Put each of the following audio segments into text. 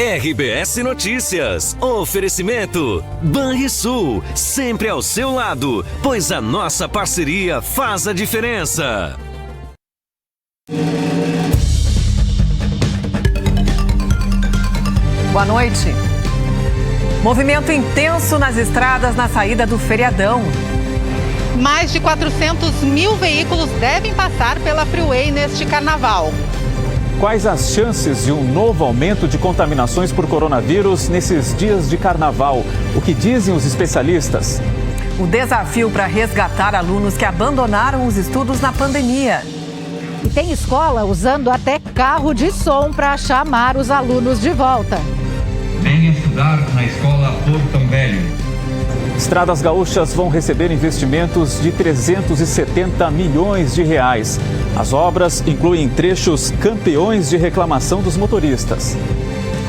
RBS Notícias. Oferecimento Banrisul, sempre ao seu lado, pois a nossa parceria faz a diferença. Boa noite. Movimento intenso nas estradas na saída do feriadão. Mais de 400 mil veículos devem passar pela Freeway neste carnaval. Quais as chances de um novo aumento de contaminações por coronavírus nesses dias de carnaval? O que dizem os especialistas? O desafio para resgatar alunos que abandonaram os estudos na pandemia. E tem escola usando até carro de som para chamar os alunos de volta. Venha estudar na escola Portão Velho. Estradas gaúchas vão receber investimentos de 370 milhões de reais. As obras incluem trechos campeões de reclamação dos motoristas.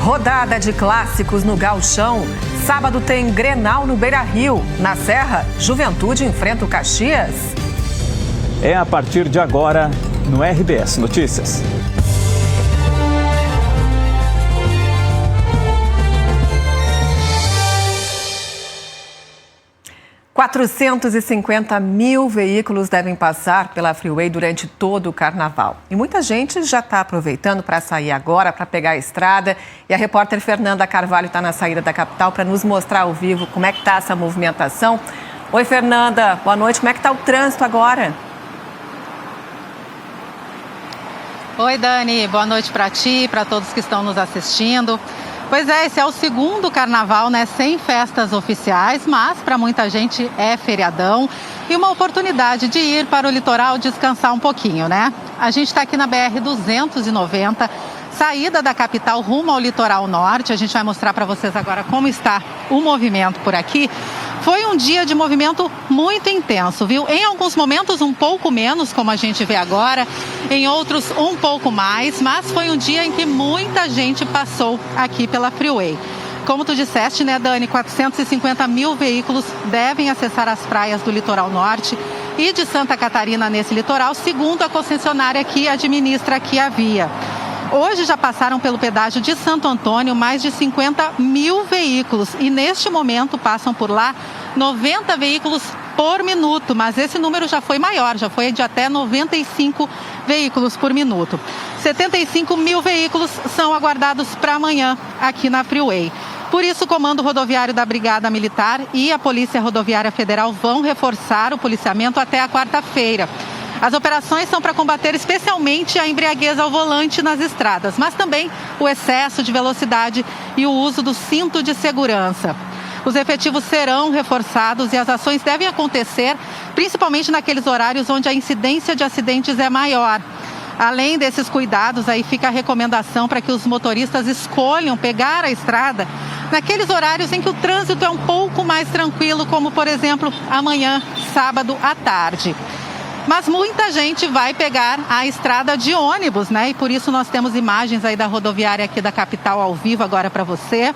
Rodada de clássicos no Gauchão. Sábado tem Grenal no Beira-Rio. Na Serra, Juventude enfrenta o Caxias. É a partir de agora no RBS Notícias. – 450 mil veículos devem passar pela Freeway durante todo o carnaval. E muita gente já está aproveitando para sair agora, para pegar a estrada. E a repórter Fernanda Carvalho está na saída da capital para nos mostrar ao vivo como é que está essa movimentação. Oi, Fernanda. Boa noite. Como é que está o trânsito agora? Oi, Dani. Boa noite para ti e para todos que estão nos assistindo. Pois é, esse é o segundo carnaval, né, sem festas oficiais, mas para muita gente é feriadão e uma oportunidade de ir para o litoral descansar um pouquinho, né? A gente está aqui na BR-290, saída da capital rumo ao litoral norte. A gente vai mostrar para vocês agora como está o movimento por aqui. Foi um dia de movimento muito intenso, viu? Em alguns momentos um pouco menos, como a gente vê agora, em outros um pouco mais, mas foi um dia em que muita gente passou aqui pela Freeway. Como tu disseste, né, Dani, 450 mil veículos devem acessar as praias do litoral norte e de Santa Catarina nesse litoral, segundo a concessionária que administra aqui a via. Hoje já passaram pelo pedágio de Santo Antônio mais de 50 mil veículos e neste momento passam por lá 90 veículos por minuto, mas esse número já foi maior, já foi de até 95 veículos por minuto. 75 mil veículos são aguardados para amanhã aqui na Freeway. Por isso, o Comando Rodoviário da Brigada Militar e a Polícia Rodoviária Federal vão reforçar o policiamento até a quarta-feira. As operações são para combater especialmente a embriaguez ao volante nas estradas, mas também o excesso de velocidade e o uso do cinto de segurança. Os efetivos serão reforçados e as ações devem acontecer principalmente naqueles horários onde a incidência de acidentes é maior. Além desses cuidados, aí fica a recomendação para que os motoristas escolham pegar a estrada naqueles horários em que o trânsito é um pouco mais tranquilo, como, por exemplo, amanhã, sábado à tarde. Mas muita gente vai pegar a estrada de ônibus, né? E por isso nós temos imagens aí da rodoviária aqui da capital ao vivo agora para você.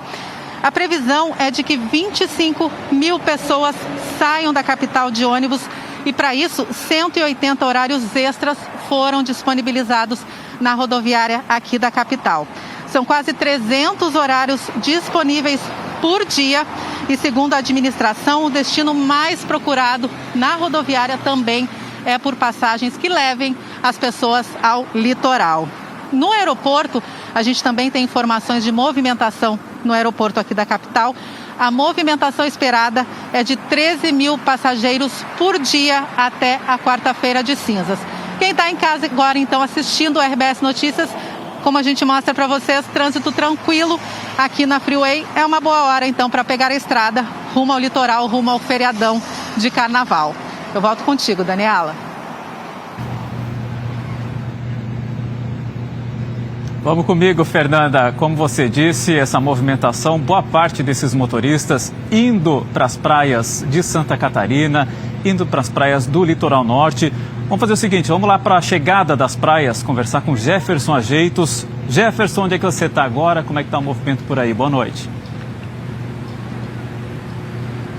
A previsão é de que 25 mil pessoas saiam da capital de ônibus e para isso 180 horários extras foram disponibilizados na rodoviária aqui da capital. São quase 300 horários disponíveis por dia e, segundo a administração, o destino mais procurado na rodoviária também é por passagens que levem as pessoas ao litoral. No aeroporto, a gente também tem informações de movimentação no aeroporto aqui da capital. A movimentação esperada é de 13 mil passageiros por dia até a quarta-feira de cinzas. Quem está em casa agora, então, assistindo o RBS Notícias, como a gente mostra para vocês, trânsito tranquilo aqui na Freeway. É uma boa hora, então, para pegar a estrada rumo ao litoral, rumo ao feriadão de carnaval. Eu volto contigo, Daniela. Vamos comigo, Fernanda. Como você disse, essa movimentação, boa parte desses motoristas indo para as praias de Santa Catarina, indo para as praias do litoral norte. Vamos fazer o seguinte, vamos lá para a chegada das praias, conversar com Jefferson Ajeitos. Jefferson, onde é que você está agora? Como é que está o movimento por aí? Boa noite.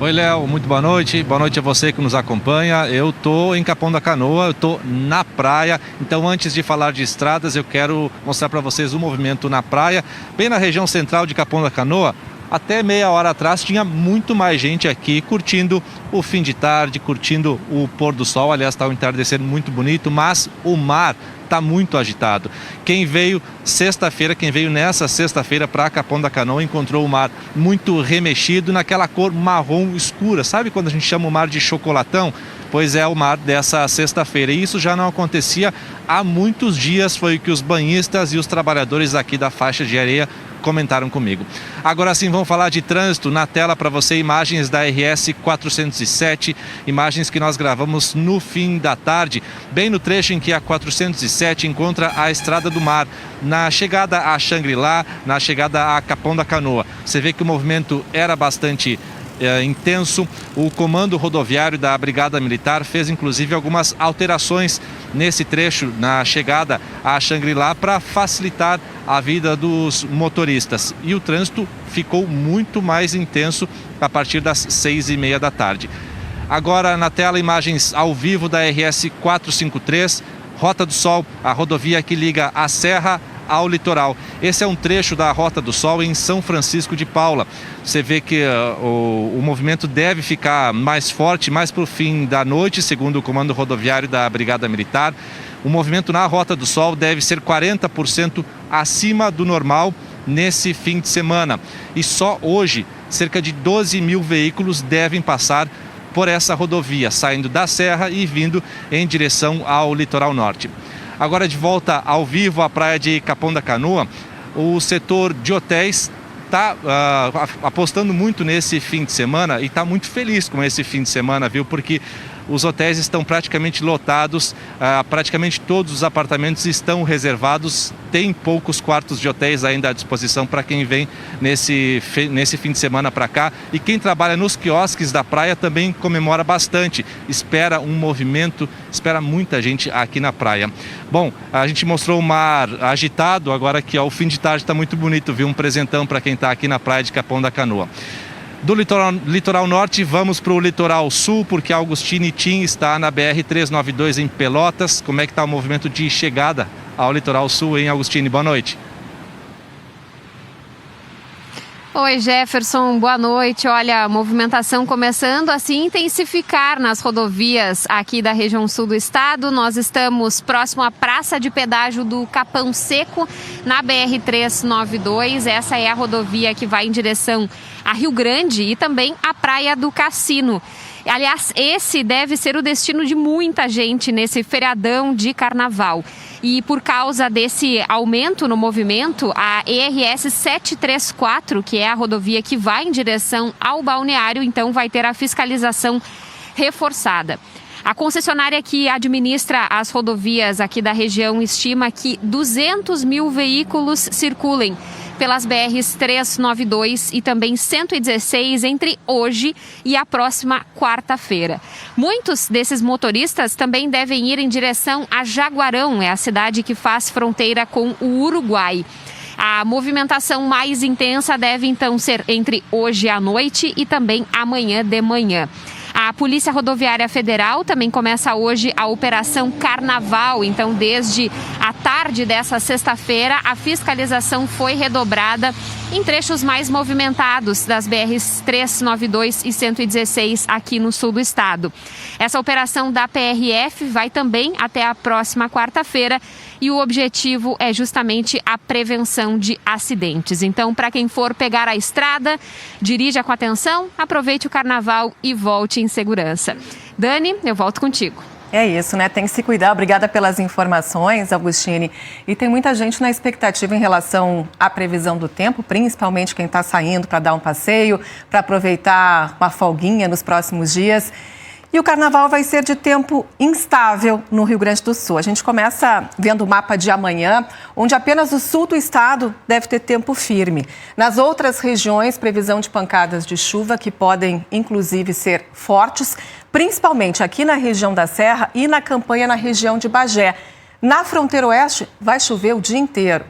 Oi, Léo, muito boa noite a você que nos acompanha. Eu estou em Capão da Canoa, eu estou na praia, então antes de falar de estradas eu quero mostrar para vocês o movimento na praia, bem na região central de Capão da Canoa. Até meia hora atrás tinha muito mais gente aqui curtindo o fim de tarde, curtindo o pôr do sol. Aliás, está um entardecer muito bonito, mas o mar está muito agitado. Quem veio nessa sexta-feira para Capão da Canoa encontrou o mar muito remexido, naquela cor marrom escura. Sabe quando a gente chama o mar de chocolatão? Pois é o mar dessa sexta-feira. E isso já não acontecia há muitos dias, foi o que os banhistas e os trabalhadores aqui da faixa de areia comentaram comigo. Agora sim, vamos falar de trânsito. Na tela para você imagens da RS 407, imagens que nós gravamos no fim da tarde, bem no trecho em que a 407 encontra a Estrada do Mar, na chegada a Xangri-Lá, na chegada a Capão da Canoa. Você vê que o movimento era bastante intenso. O comando rodoviário da Brigada Militar fez inclusive algumas alterações nesse trecho na chegada a Xangri-Lá para facilitar a vida dos motoristas, e o trânsito ficou muito mais intenso a partir das 6h30 da tarde. Agora na tela imagens ao vivo da RS 453, Rota do Sol, a rodovia que liga a Serra ao litoral. Esse é um trecho da Rota do Sol em São Francisco de Paula. Você vê que o movimento deve ficar mais forte mais para o fim da noite, segundo o comando rodoviário da Brigada Militar. O movimento na Rota do Sol deve ser 40% acima do normal nesse fim de semana. E só hoje, cerca de 12 mil veículos devem passar por essa rodovia, saindo da Serra e vindo em direção ao litoral norte. Agora de volta ao vivo à praia de Capão da Canoa, o setor de hotéis está apostando muito nesse fim de semana e está muito feliz com esse fim de semana, viu? Porque os hotéis estão praticamente lotados, praticamente todos os apartamentos estão reservados, tem poucos quartos de hotéis ainda à disposição para quem vem nesse fim de semana para cá. E quem trabalha nos quiosques da praia também comemora bastante, espera um movimento, espera muita gente aqui na praia. Bom, a gente mostrou o mar agitado, agora que ao fim de tarde está muito bonito, viu? Um presentão para quem está aqui na praia de Capão da Canoa. Do litoral norte, vamos para o litoral sul, porque Augustine Tim está na BR-392 em Pelotas. Como é que está o movimento de chegada ao litoral sul, em Augustine? Boa noite. Oi, Jefferson, boa noite. Olha, a movimentação começando a se intensificar nas rodovias aqui da região sul do estado. Nós estamos próximo à praça de pedágio do Capão Seco, na BR-392. Essa é a rodovia que vai em direção a Rio Grande e também à Praia do Cassino. Aliás, esse deve ser o destino de muita gente nesse feriadão de carnaval. E por causa desse aumento no movimento, a ERS 734, que é a rodovia que vai em direção ao balneário, então vai ter a fiscalização reforçada. A concessionária que administra as rodovias aqui da região estima que 200 mil veículos circulem pelas BRs 392 e também 116 entre hoje e a próxima quarta-feira. Muitos desses motoristas também devem ir em direção a Jaguarão, é a cidade que faz fronteira com o Uruguai. A movimentação mais intensa deve então ser entre hoje à noite e também amanhã de manhã. A Polícia Rodoviária Federal também começa hoje a Operação Carnaval. Então, desde a tarde dessa sexta-feira, a fiscalização foi redobrada em trechos mais movimentados das BRs 392 e 116 aqui no sul do estado. Essa operação da PRF vai também até a próxima quarta-feira e o objetivo é justamente a prevenção de acidentes. Então, para quem for pegar a estrada, dirija com atenção, aproveite o carnaval e volte em segurança. Dani, eu volto contigo. É isso, né? Tem que se cuidar. Obrigada pelas informações, Augustine. E tem muita gente na expectativa em relação à previsão do tempo, principalmente quem está saindo para dar um passeio, para aproveitar uma folguinha nos próximos dias. E o carnaval vai ser de tempo instável no Rio Grande do Sul. A gente começa vendo o mapa de amanhã, onde apenas o sul do estado deve ter tempo firme. Nas outras regiões, previsão de pancadas de chuva que podem, inclusive, ser fortes, principalmente aqui na região da Serra e na campanha na região de Bagé. Na fronteira oeste, vai chover o dia inteiro.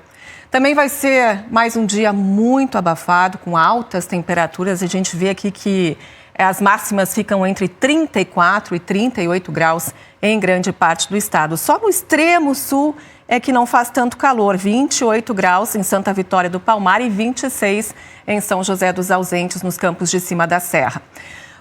Também vai ser mais um dia muito abafado, com altas temperaturas. A gente vê aqui que As máximas ficam entre 34 e 38 graus em grande parte do estado. Só no extremo sul é que não faz tanto calor, 28 graus em Santa Vitória do Palmar e 26 em São José dos Ausentes, nos Campos de Cima da Serra.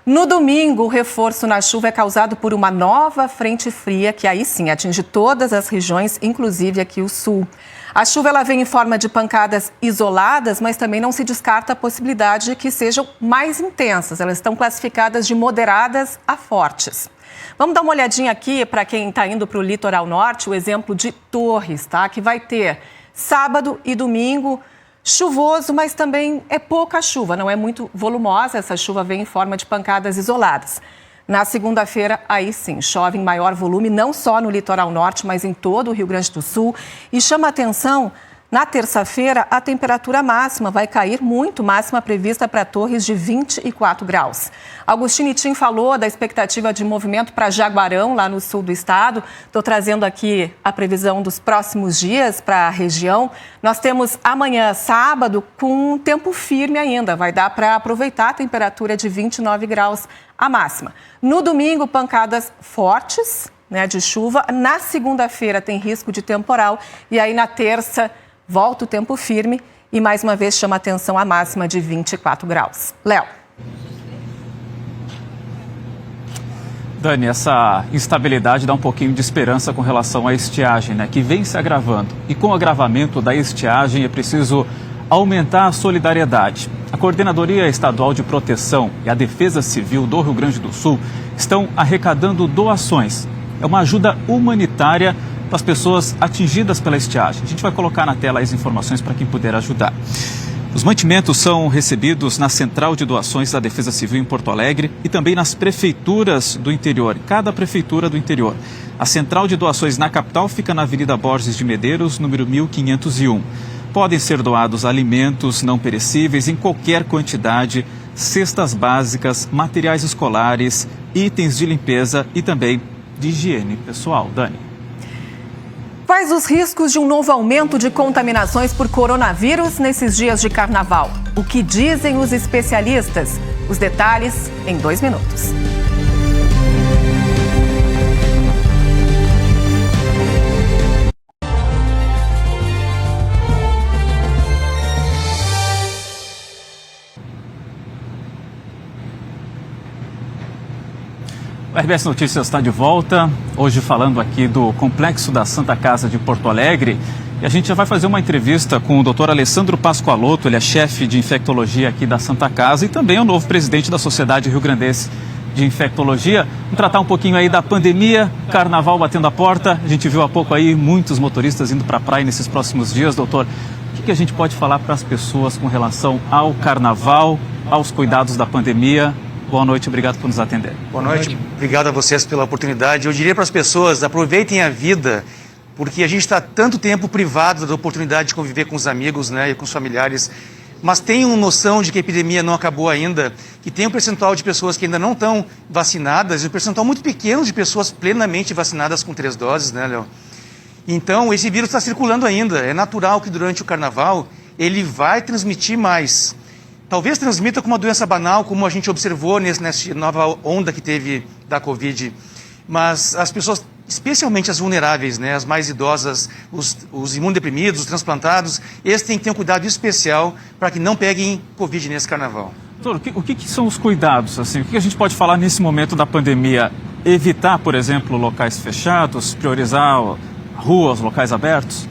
No domingo, o reforço na chuva é causado por uma nova frente fria que aí sim atinge todas as regiões, inclusive aqui o sul. A chuva ela vem em forma de pancadas isoladas, mas também não se descarta a possibilidade de que sejam mais intensas. Elas estão classificadas de moderadas a fortes. Vamos dar uma olhadinha aqui para quem está indo para o litoral norte, o exemplo de Torres, tá? Que vai ter sábado e domingo chuvoso, mas também é pouca chuva, não é muito volumosa. Essa chuva vem em forma de pancadas isoladas. Na segunda-feira, aí sim, chove em maior volume, não só no litoral norte, mas em todo o Rio Grande do Sul. E chama atenção, na terça-feira, a temperatura máxima vai cair muito, máxima prevista para Torres de 24 graus. Agostinho Itim falou da expectativa de movimento para Jaguarão, lá no sul do estado. Estou trazendo aqui a previsão dos próximos dias para a região. Nós temos amanhã, sábado, com um tempo firme ainda. Vai dar para aproveitar a temperatura de 29 graus a máxima. No domingo, pancadas fortes, né, de chuva. Na segunda-feira tem risco de temporal. E aí na terça volta o tempo firme e mais uma vez chama atenção a máxima de 24 graus. Léo. Dani, essa instabilidade dá um pouquinho de esperança com relação à estiagem, né, que vem se agravando. E com o agravamento da estiagem é preciso aumentar a solidariedade. A Coordenadoria Estadual de Proteção e a Defesa Civil do Rio Grande do Sul estão arrecadando doações. É uma ajuda humanitária para as pessoas atingidas pela estiagem. A gente vai colocar na tela as informações para quem puder ajudar. Os mantimentos são recebidos na Central de Doações da Defesa Civil em Porto Alegre e também nas prefeituras do interior, cada prefeitura do interior. A Central de Doações na capital fica na Avenida Borges de Medeiros, número 1501. Podem ser doados alimentos não perecíveis em qualquer quantidade, cestas básicas, materiais escolares, itens de limpeza e também de higiene pessoal. Dani. Quais os riscos de um novo aumento de contaminações por coronavírus nesses dias de carnaval? O que dizem os especialistas? Os detalhes em 2 minutos. O RBS Notícias está de volta, hoje falando aqui do Complexo da Santa Casa de Porto Alegre. E a gente já vai fazer uma entrevista com o Dr. Alessandro Pascoaloto, ele é chefe de infectologia aqui da Santa Casa e também é o novo presidente da Sociedade Rio Grandense de Infectologia. Vamos tratar um pouquinho aí da pandemia, carnaval batendo a porta. A gente viu há pouco aí muitos motoristas indo para a praia nesses próximos dias. Doutor, o que a gente pode falar para as pessoas com relação ao carnaval, aos cuidados da pandemia? Boa noite, obrigado por nos atender. Boa noite, obrigado a vocês pela oportunidade. Eu diria para as pessoas, aproveitem a vida, porque a gente está tanto tempo privado da oportunidade de conviver com os amigos, né, e com os familiares, mas tenham noção de que a epidemia não acabou ainda, que tem um percentual de pessoas que ainda não estão vacinadas, e um percentual muito pequeno de pessoas plenamente vacinadas com 3 doses, né, Léo? Então, esse vírus está circulando ainda. É natural que durante o carnaval ele vai transmitir mais. Talvez transmita como uma doença banal, como a gente observou nessa nova onda que teve da Covid. Mas as pessoas, especialmente as vulneráveis, né, as mais idosas, os imunodeprimidos, os transplantados, esses têm que ter um cuidado especial para que não peguem Covid nesse carnaval. Doutor, o que são os cuidados? Assim, o que a gente pode falar nesse momento da pandemia? Evitar, por exemplo, locais fechados, priorizar ruas, locais abertos?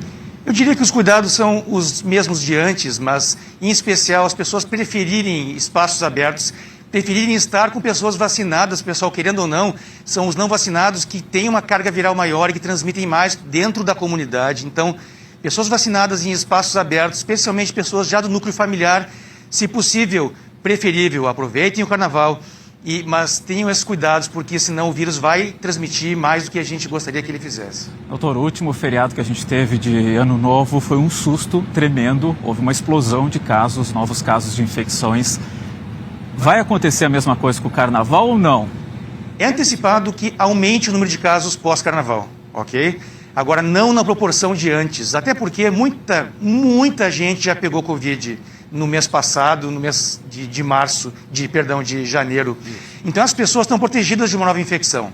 Eu diria que os cuidados são os mesmos de antes, mas, em especial, as pessoas preferirem espaços abertos, preferirem estar com pessoas vacinadas, pessoal, querendo ou não, são os não vacinados que têm uma carga viral maior e que transmitem mais dentro da comunidade. Então, pessoas vacinadas em espaços abertos, especialmente pessoas já do núcleo familiar, se possível, preferível, aproveitem o carnaval, mas tenham esses cuidados, porque senão o vírus vai transmitir mais do que a gente gostaria que ele fizesse. Doutor, o último feriado que a gente teve de Ano Novo foi um susto tremendo. Houve uma explosão de casos, novos casos de infecções. Vai acontecer a mesma coisa com o Carnaval ou não? É antecipado que aumente o número de casos pós-Carnaval, ok? Agora, não na proporção de antes, até porque muita gente já pegou Covid no mês passado, no mês de janeiro. Então as pessoas estão protegidas de uma nova infecção.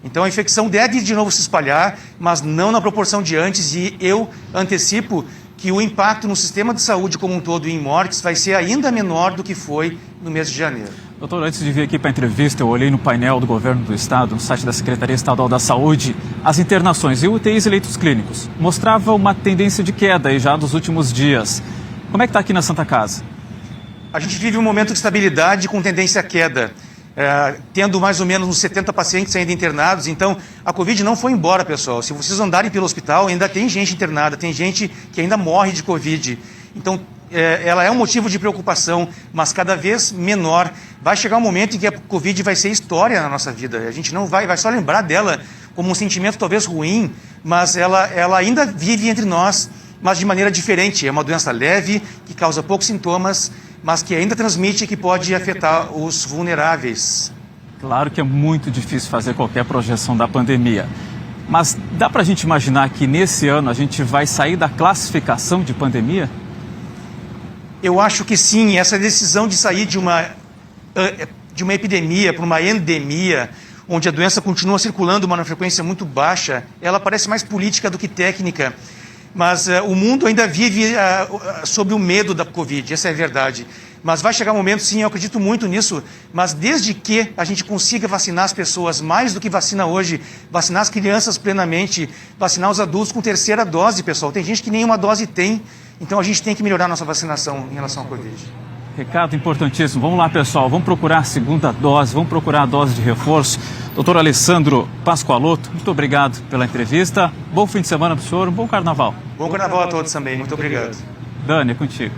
Então a infecção deve de novo se espalhar, mas não na proporção de antes, e eu antecipo que o impacto no sistema de saúde como um todo e em mortes vai ser ainda menor do que foi no mês de janeiro. Doutor, antes de vir aqui para a entrevista, eu olhei no painel do Governo do Estado, no site da Secretaria Estadual da Saúde, as internações e UTIs e leitos clínicos. Mostrava uma tendência de queda aí já dos últimos dias. Como é que está aqui na Santa Casa? A gente vive um momento de estabilidade com tendência à queda. Tendo mais ou menos uns 70 pacientes ainda internados. Então, a Covid não foi embora, pessoal. Se vocês andarem pelo hospital, ainda tem gente internada, tem gente que ainda morre de Covid. Então, ela é um motivo de preocupação, mas cada vez menor. Vai chegar um momento em que a Covid vai ser história na nossa vida. A gente não vai só lembrar dela como um sentimento talvez ruim, mas ela ainda vive entre nós, mas de maneira diferente. É uma doença leve, que causa poucos sintomas, mas que ainda transmite e que pode afetar os vulneráveis. Claro que é muito difícil fazer qualquer projeção da pandemia, mas dá para a gente imaginar que nesse ano a gente vai sair da classificação de pandemia? Eu acho que sim. Essa decisão de sair de uma epidemia para uma endemia, onde a doença continua circulando uma frequência muito baixa, ela parece mais política do que técnica. Mas o mundo ainda vive sob o medo da Covid, essa é a verdade. Mas vai chegar um momento, sim, eu acredito muito nisso, mas desde que a gente consiga vacinar as pessoas mais do que vacina hoje, vacinar as crianças plenamente, vacinar os adultos com terceira dose, pessoal. Tem gente que nenhuma dose tem, então a gente tem que melhorar a nossa vacinação em relação à Covid. Recado importantíssimo. Vamos lá, pessoal. Vamos procurar a segunda dose, vamos procurar a dose de reforço. Doutor Alessandro Pascoaloto, muito obrigado pela entrevista. Bom fim de semana para o senhor, um bom carnaval. Bom carnaval a todos também, muito obrigado. Dani, é contigo.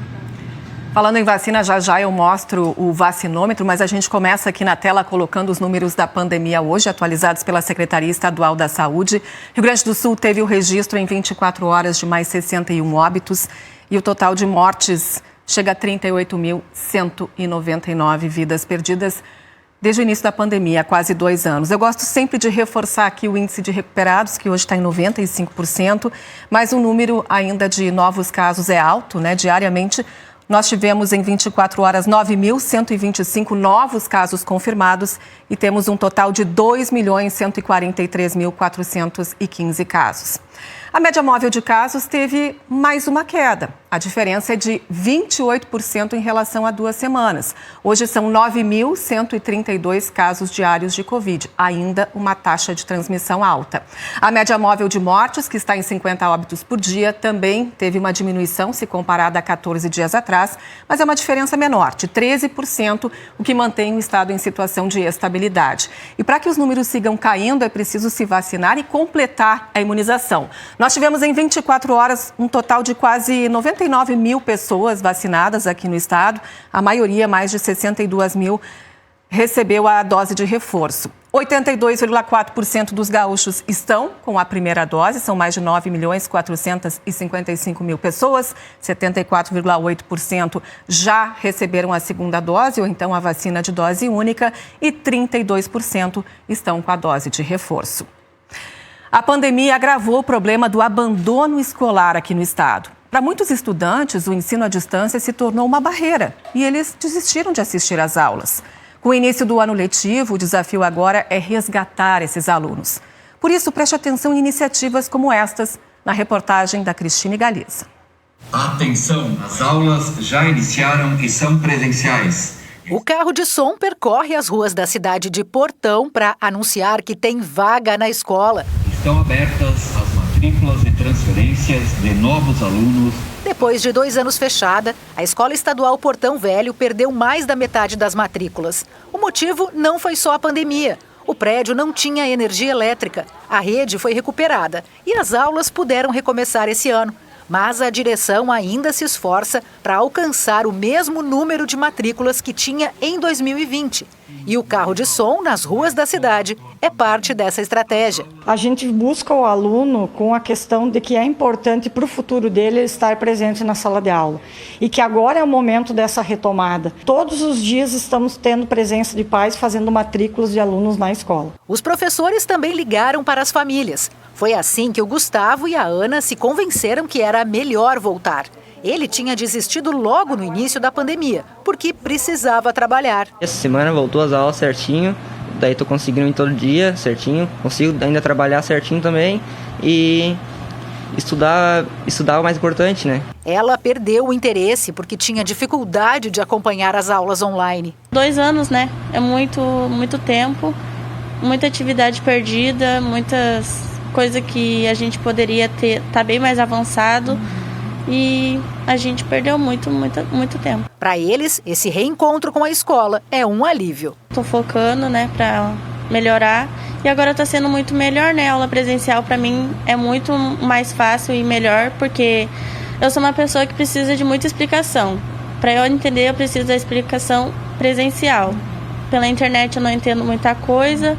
Falando em vacina, já eu mostro o vacinômetro, mas a gente começa aqui na tela colocando os números da pandemia hoje, atualizados pela Secretaria Estadual da Saúde. Rio Grande do Sul teve o registro em 24 horas de mais 61 óbitos e o total de mortes chega a 38.199 vidas perdidas desde o início da pandemia, há quase 2 anos. Eu gosto sempre de reforçar aqui o índice de recuperados, que hoje está em 95%, mas o número ainda de novos casos é alto, né? Diariamente, nós tivemos em 24 horas 9.125 novos casos confirmados e temos um total de 2.143.415 casos. A média móvel de casos teve mais uma queda. A diferença é de 28% em relação a 2 semanas. Hoje são 9.132 casos diários de Covid, ainda uma taxa de transmissão alta. A média móvel de mortes, que está em 50 óbitos por dia, também teve uma diminuição se comparada a 14 dias atrás, mas é uma diferença menor, de 13%, o que mantém o estado em situação de estabilidade. E para que os números sigam caindo, é preciso se vacinar e completar a imunização. Nós tivemos em 24 horas um total de quase 99 mil pessoas vacinadas aqui no estado. A maioria, mais de 62 mil, recebeu a dose de reforço. 82,4% dos gaúchos estão com a primeira dose, são mais de 9.455.000 pessoas. 74,8% já receberam a segunda dose, ou então a vacina de dose única, e 32% estão com a dose de reforço. A pandemia agravou o problema do abandono escolar aqui no estado. Para muitos estudantes, o ensino à distância se tornou uma barreira e eles desistiram de assistir às aulas. Com o início do ano letivo, o desafio agora é resgatar esses alunos. Por isso, preste atenção em iniciativas como estas, na reportagem da Cristine Galiza. Atenção, as aulas já iniciaram e são presenciais. O carro de som percorre as ruas da cidade de Portão para anunciar que tem vaga na escola. Estão abertas as matrículas e transferências de novos alunos. Depois de 2 anos fechada, a Escola Estadual Portão Velho perdeu mais da metade das matrículas. O motivo não foi só a pandemia. O prédio não tinha energia elétrica. A rede foi recuperada e as aulas puderam recomeçar esse ano. Mas a direção ainda se esforça para alcançar o mesmo número de matrículas que tinha em 2020. E o carro de som nas ruas da cidade é parte dessa estratégia. A gente busca o aluno com a questão de que é importante para o futuro dele estar presente na sala de aula. E que agora é o momento dessa retomada. Todos os dias estamos tendo presença de pais fazendo matrículas de alunos na escola. Os professores também ligaram para as famílias. Foi assim que o Gustavo e a Ana se convenceram que era melhor voltar. Ele tinha desistido logo no início da pandemia, porque precisava trabalhar. Essa semana voltou as aulas certinho, daí tô conseguindo ir todo dia certinho, consigo ainda trabalhar certinho também e estudar é o mais importante, né? Ela perdeu o interesse porque tinha dificuldade de acompanhar as aulas online. 2 anos, né? É muito tempo, muita atividade perdida, muitas coisas que a gente poderia tá bem mais avançado e a gente perdeu muito tempo. Para eles, esse reencontro com a escola é um alívio. Tô focando, né, para melhorar. E agora está sendo muito melhor, né? A aula presencial para mim é muito mais fácil e melhor, porque eu sou uma pessoa que precisa de muita explicação. Para eu entender, eu preciso da explicação presencial. Pela internet eu não entendo muita coisa,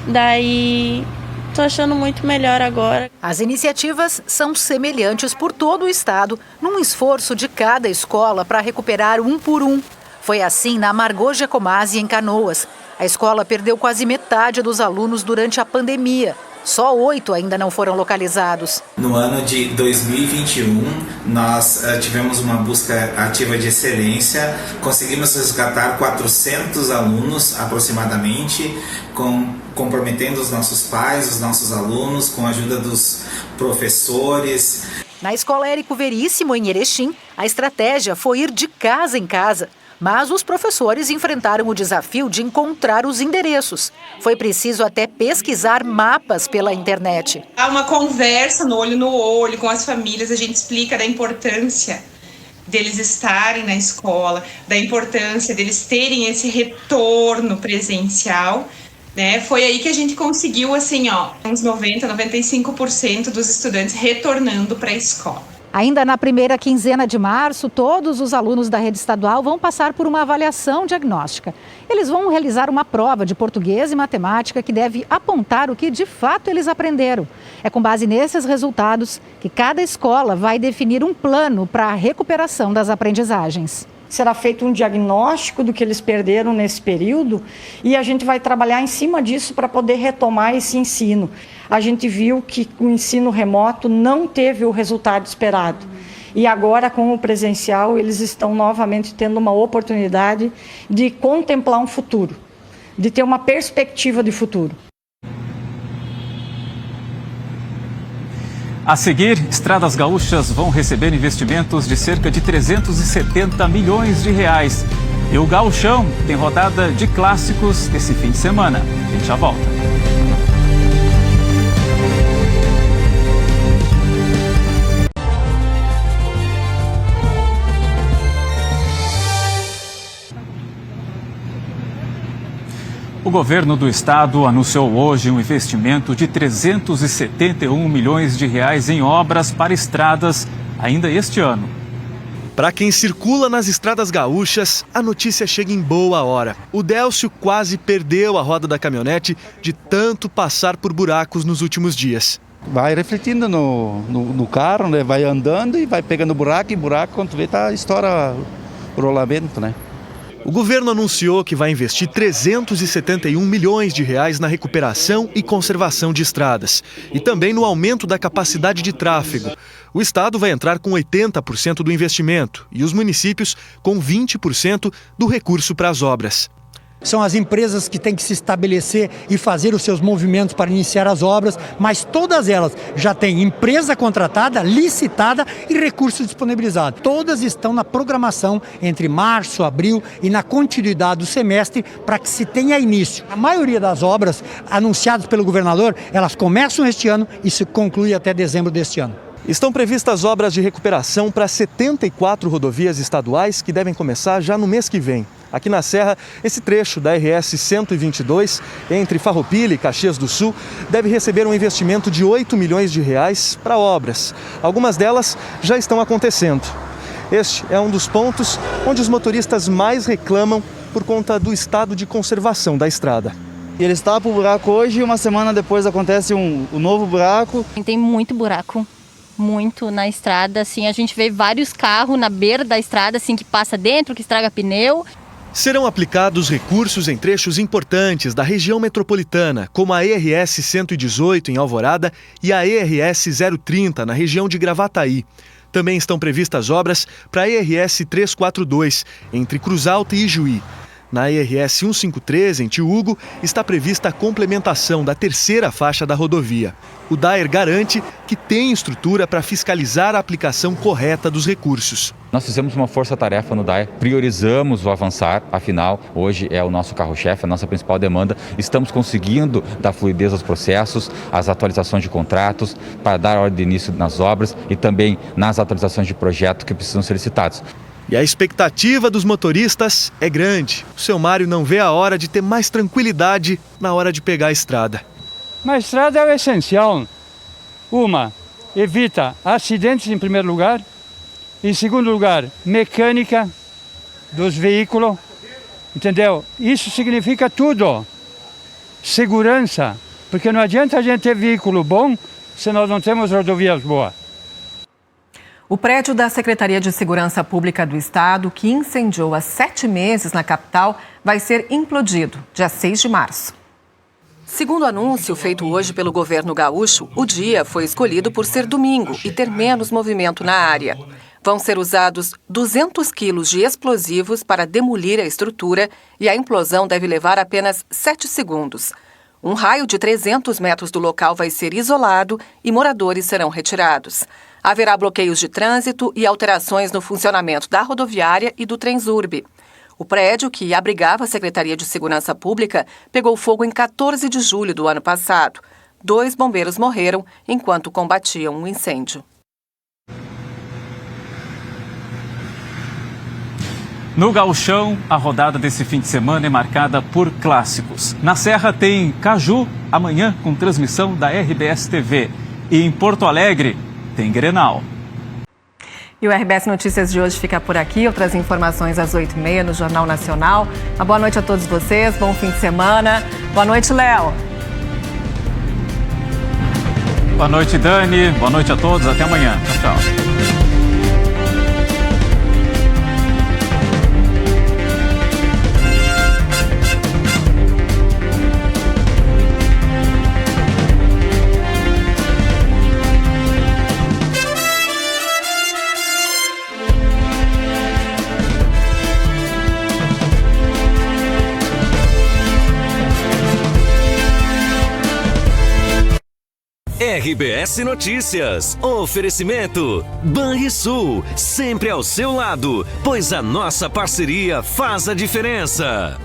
daí estou achando muito melhor agora. As iniciativas são semelhantes por todo o estado, num esforço de cada escola para recuperar um por um. Foi assim na Margot Giacomazzi, em Canoas. A escola perdeu quase metade dos alunos durante a pandemia. Só 8 ainda não foram localizados. No ano de 2021, nós tivemos uma busca ativa de excelência. Conseguimos resgatar 400 alunos, aproximadamente, comprometendo os nossos pais, os nossos alunos, com a ajuda dos professores. Na escola Érico Veríssimo, em Erechim, a estratégia foi ir de casa em casa. Mas os professores enfrentaram o desafio de encontrar os endereços. Foi preciso até pesquisar mapas pela internet. Há uma conversa no olho com as famílias, a gente explica da importância deles estarem na escola, da importância deles terem esse retorno presencial, né? Foi aí que a gente conseguiu, assim, uns 95% dos estudantes retornando para a escola. Ainda na primeira quinzena de março, todos os alunos da rede estadual vão passar por uma avaliação diagnóstica. Eles vão realizar uma prova de português e matemática que deve apontar o que de fato eles aprenderam. É com base nesses resultados que cada escola vai definir um plano para a recuperação das aprendizagens. Será feito um diagnóstico do que eles perderam nesse período e a gente vai trabalhar em cima disso para poder retomar esse ensino. A gente viu que o ensino remoto não teve o resultado esperado. E agora, com o presencial, eles estão novamente tendo uma oportunidade de contemplar um futuro, de ter uma perspectiva de futuro. A seguir, estradas gaúchas vão receber investimentos de cerca de 370 milhões de reais. E o Gauchão tem rodada de clássicos esse fim de semana. A gente já volta. O governo do estado anunciou hoje um investimento de 371 milhões de reais em obras para estradas ainda este ano. Para quem circula nas estradas gaúchas, a notícia chega em boa hora. O Délcio quase perdeu a roda da caminhonete de tanto passar por buracos nos últimos dias. Vai refletindo no carro, né? Vai andando e vai pegando buraco, quando vê, estoura o rolamento, né? O governo anunciou que vai investir 371 milhões de reais na recuperação e conservação de estradas e também no aumento da capacidade de tráfego. O estado vai entrar com 80% do investimento e os municípios com 20% do recurso para as obras. São as empresas que têm que se estabelecer e fazer os seus movimentos para iniciar as obras, mas todas elas já têm empresa contratada, licitada e recursos disponibilizados. Todas estão na programação entre março, abril e na continuidade do semestre para que se tenha início. A maioria das obras anunciadas pelo governador, elas começam este ano e se concluem até dezembro deste ano. Estão previstas obras de recuperação para 74 rodovias estaduais que devem começar já no mês que vem. Aqui na Serra, esse trecho da RS 122, entre Farroupilha e Caxias do Sul, deve receber um investimento de 8 milhões de reais para obras. Algumas delas já estão acontecendo. Este é um dos pontos onde os motoristas mais reclamam por conta do estado de conservação da estrada. Eles tapam o buraco hoje e uma semana depois acontece um novo buraco. Tem muito buraco. Muito na estrada, assim, a gente vê vários carros na beira da estrada, assim, que passa dentro, que estraga pneu. Serão aplicados recursos em trechos importantes da região metropolitana, como a ERS 118 em Alvorada e a ERS 030 na região de Gravataí. Também estão previstas obras para a IRS 342, entre Cruz Alta e Ijuí. Na IRS 153, em Tio Hugo, está prevista a complementação da terceira faixa da rodovia. O DAER garante que tem estrutura para fiscalizar a aplicação correta dos recursos. Nós fizemos uma força-tarefa no DAER, priorizamos o avançar, afinal, hoje é o nosso carro-chefe, a nossa principal demanda. Estamos conseguindo dar fluidez aos processos, às atualizações de contratos, para dar ordem de início nas obras e também nas atualizações de projeto que precisam ser licitados. E a expectativa dos motoristas é grande. O seu Mário não vê a hora de ter mais tranquilidade na hora de pegar a estrada. Mas a estrada é o essencial. Evita acidentes em primeiro lugar. Em segundo lugar, mecânica dos veículos. Entendeu? Isso significa tudo. Segurança. Porque não adianta a gente ter veículo bom se nós não temos rodovias boas. O prédio da Secretaria de Segurança Pública do Estado, que incendiou há 7 meses na capital, vai ser implodido, dia 6 de março. Segundo o anúncio feito hoje pelo governo gaúcho, o dia foi escolhido por ser domingo e ter menos movimento na área. Vão ser usados 200 quilos de explosivos para demolir a estrutura e a implosão deve levar apenas 7 segundos. Um raio de 300 metros do local vai ser isolado e moradores serão retirados. Haverá bloqueios de trânsito e alterações no funcionamento da rodoviária e do Transurb. O prédio, que abrigava a Secretaria de Segurança Pública, pegou fogo em 14 de julho do ano passado. 2 bombeiros morreram enquanto combatiam um incêndio. No Gauchão, a rodada desse fim de semana é marcada por clássicos. Na Serra tem Caju, amanhã com transmissão da RBS TV. E em Porto Alegre tem Grenal. E o RBS Notícias de hoje fica por aqui. Outras informações às 8h30 no Jornal Nacional. Uma boa noite a todos vocês, bom fim de semana. Boa noite, Léo. Boa noite, Dani. Boa noite a todos. Até amanhã. Tchau, tchau. RBS Notícias. Oferecimento. Banrisul, sempre ao seu lado, pois a nossa parceria faz a diferença.